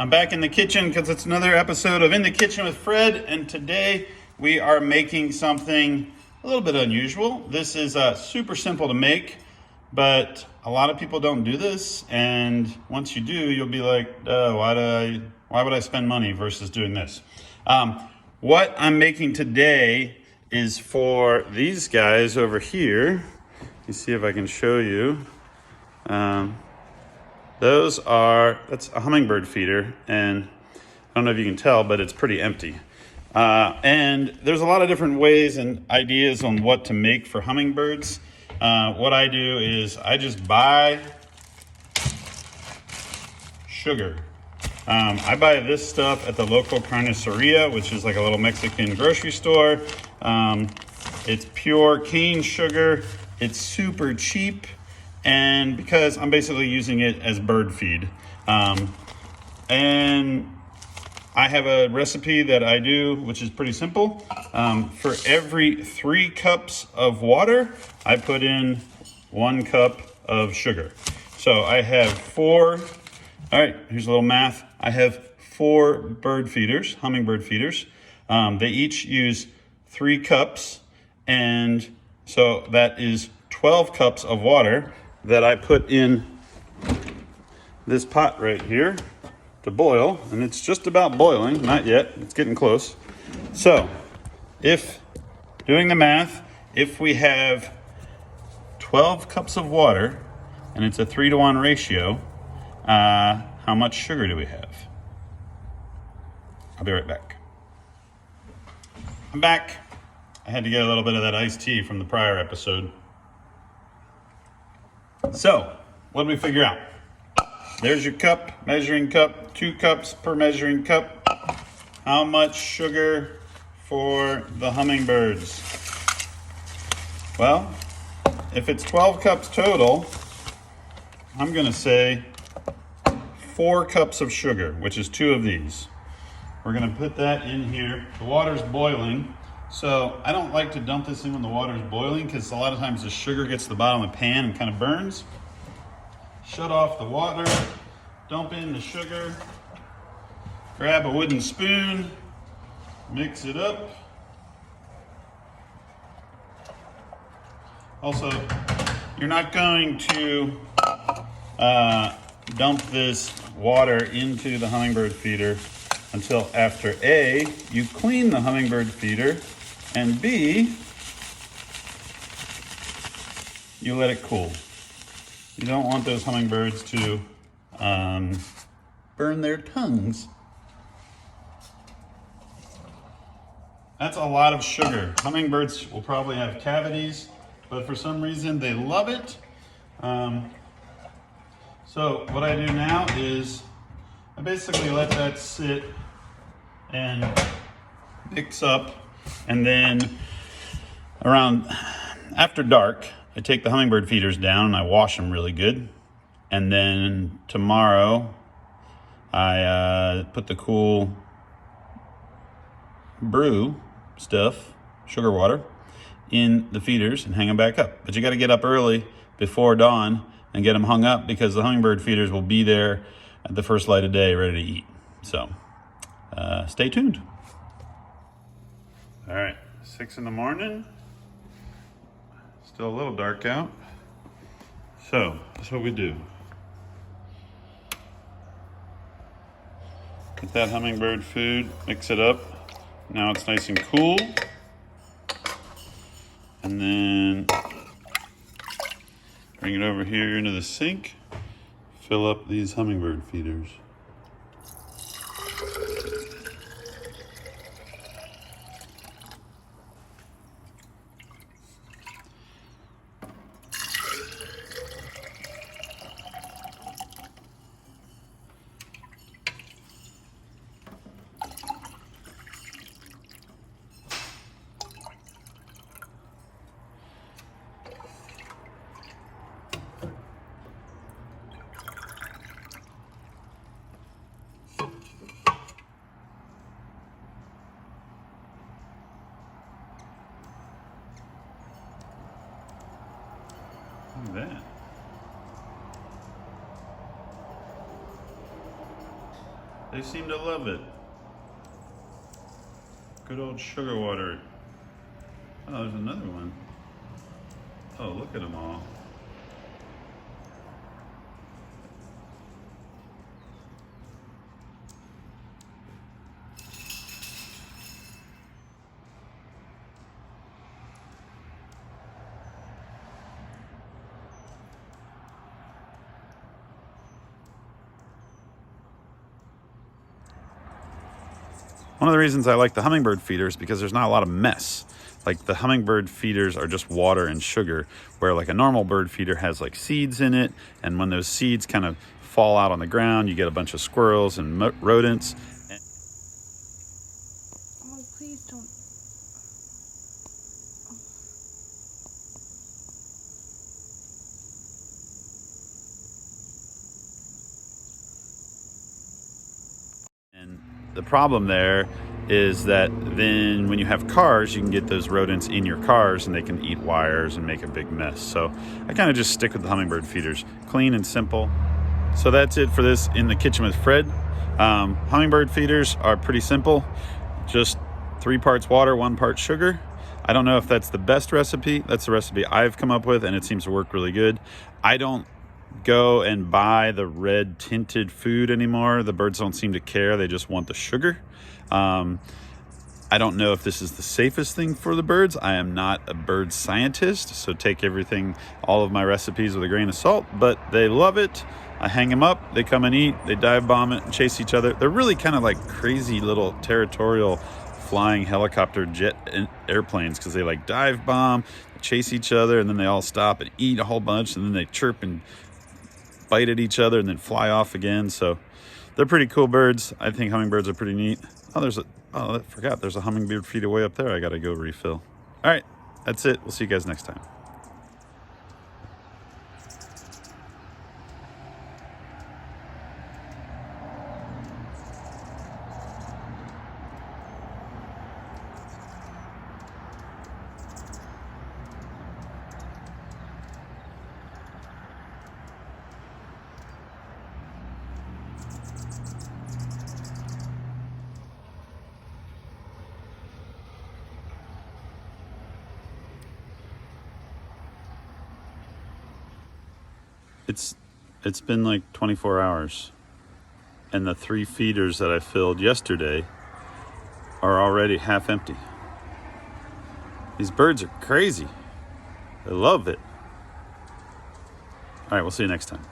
I'm back in the kitchen because it's another episode of In the Kitchen with Fred, and today we are making something a little bit unusual. This is super simple to make, but a lot of people don't do this, and once you do, you'll be like, why would I spend money versus doing this? What I'm making today is for these guys over here. You see if I can show you. That's a hummingbird feeder, and I don't know if you can tell, but it's pretty empty. And there's a lot of different ways and ideas on what to make for hummingbirds. What I do is I just buy sugar. I buy this stuff at the local carniceria, which is like a little Mexican grocery store. It's pure cane sugar. It's super cheap. And because I'm basically using it as bird feed. And I have a recipe that I do, which is pretty simple. For every 3 cups of water, I put in 1 cup of sugar. So I have 4, all right, here's a little math. I have 4 bird feeders, hummingbird feeders. They each use 3 cups. And so that is 12 cups of water that I put in this pot right here to boil, and it's just about boiling, not yet, it's getting close. So, doing the math, if we have 12 cups of water, and it's a 3-to-1 ratio, how much sugar do we have? I'll be right back. I'm back. I had to get a little bit of that iced tea from the prior episode. So, what did we figure out? There's your cup, measuring cup, 2 cups per measuring cup. How much sugar for the hummingbirds? Well, if it's 12 cups total, I'm gonna say 4 cups of sugar, which is 2 of these. We're gonna put that in here. The water's boiling. So I don't like to dump this in when the water's boiling because a lot of times the sugar gets to the bottom of the pan and kind of burns. Shut off the water, dump in the sugar, grab a wooden spoon, mix it up. Also, you're not going to dump this water into the hummingbird feeder until after A, you clean the hummingbird feeder, and B, you let it cool. You don't want those hummingbirds to burn their tongues. That's a lot of sugar. Hummingbirds will probably have cavities, but for some reason they love it. So what I do now is I basically let that sit and mix up, and then after dark, I take the hummingbird feeders down and I wash them really good. And then tomorrow, I put the cool brew stuff, sugar water, in the feeders and hang them back up. But you got to get up early before dawn and get them hung up because the hummingbird feeders will be there at the first light of day ready to eat. So stay tuned. All right, 6 in the morning. Still a little dark out. So that's what we do. Get that hummingbird food, mix it up. Now it's nice and cool. And then bring it over here into the sink. Fill up these hummingbird feeders. They seem to love it. Good old sugar water. Oh, there's another one. Oh, look at them all. One of the reasons I like the hummingbird feeders because there's not a lot of mess. Like the hummingbird feeders are just water and sugar, where like a normal bird feeder has like seeds in it, and when those seeds kind of fall out on the ground, you get a bunch of squirrels and rodents. Oh, please don't. And the problem there is that then when you have cars, you can get those rodents in your cars and they can eat wires and make a big mess. So I kind of just stick with the hummingbird feeders. Clean and simple. So that's it for this In the Kitchen with Fred. Hummingbird feeders are pretty simple. Just 3 parts water, 1 part sugar. I don't know if that's the best recipe. That's the recipe I've come up with and it seems to work really good. I don't go and buy the red tinted food anymore. The birds don't seem to care. They just want the sugar. I don't know if this is the safest thing for the birds. I am not a bird scientist, so take everything, all of my recipes with a grain of salt, but they love it. I hang them up, they come and eat, they dive bomb it and chase each other. They're really kind of like crazy little territorial flying helicopter jet airplanes because they like dive bomb, chase each other, and then they all stop and eat a whole bunch, and then they chirp and bite at each other and then fly off again. So they're pretty cool birds. I think hummingbirds are pretty neat. I forgot there's a hummingbird feeder way up there I gotta go refill. All right, that's it. We'll see you guys next time. It's been like 24 hours and the 3 feeders that I filled yesterday are already half empty. These birds are crazy. They love it. All right, we'll see you next time.